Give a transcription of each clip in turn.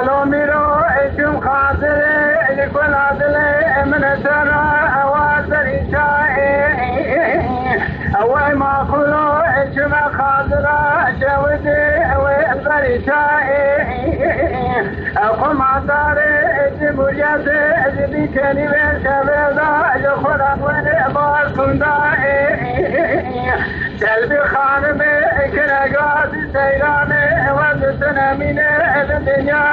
لو ميرو اسم خاطر لكل عدل من سنة أواسر إشائي أول ما قلو اسم خاطر شودي وإنظر إشائي أقوم عطاري اسم وجازي أجدي كلمة شبيضا يخور أقوال إبار كندائي سلبي خانمي كنقاضي سيراني وزسنا من الدنيا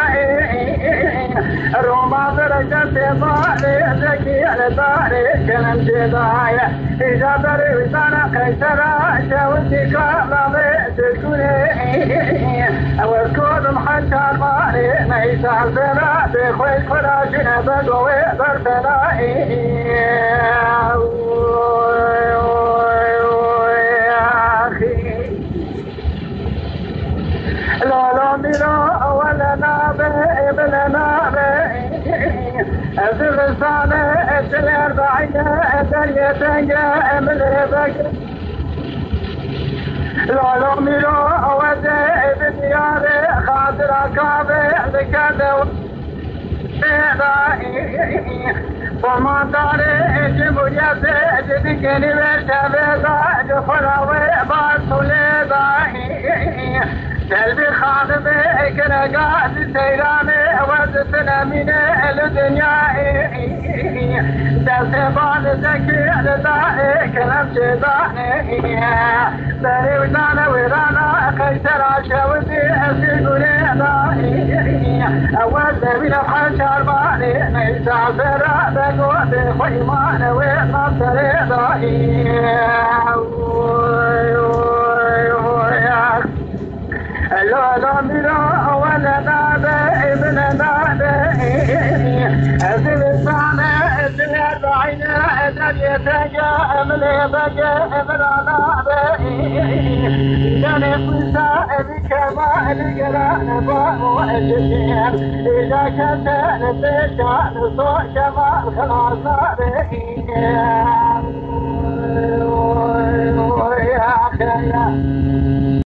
روما درجة ضاري ذكي لداري كلام جدايا إذا دري وزانا قيسرا شاوتي كامامي تكوني أولكود محشر ماري ميسا الزرا بخوي فراشنا بدوي برسلائي لا ميرا ولا نابي بلا نابي أزل صالح أسلر بعيدة أدري تنجا أمل بك لا ميرا وزي بدياري خاطر كابي لكذا وما داري جمهورية جديد ورشة جفراوي بارسولي قلبي خاطبي كنقاس سيراني وزتنا من الدنيا دسبان زكي لدائي كلام شيطاني داري وزانا ورانا قيسر عشاوتي أسيقوني دائي أول من الحشر باني ميسا فرا بقوتي خيمان ومبتري دائي لا ميرا ولا نابي ابن نابي أزل السامة أزل البعينة أزل يتجا أملي بقى أمرا نابي جاني قصة بكما القرآن بامو أجسين إذا كنت نبيشا نصوح شمال خلاص نابي يا أخي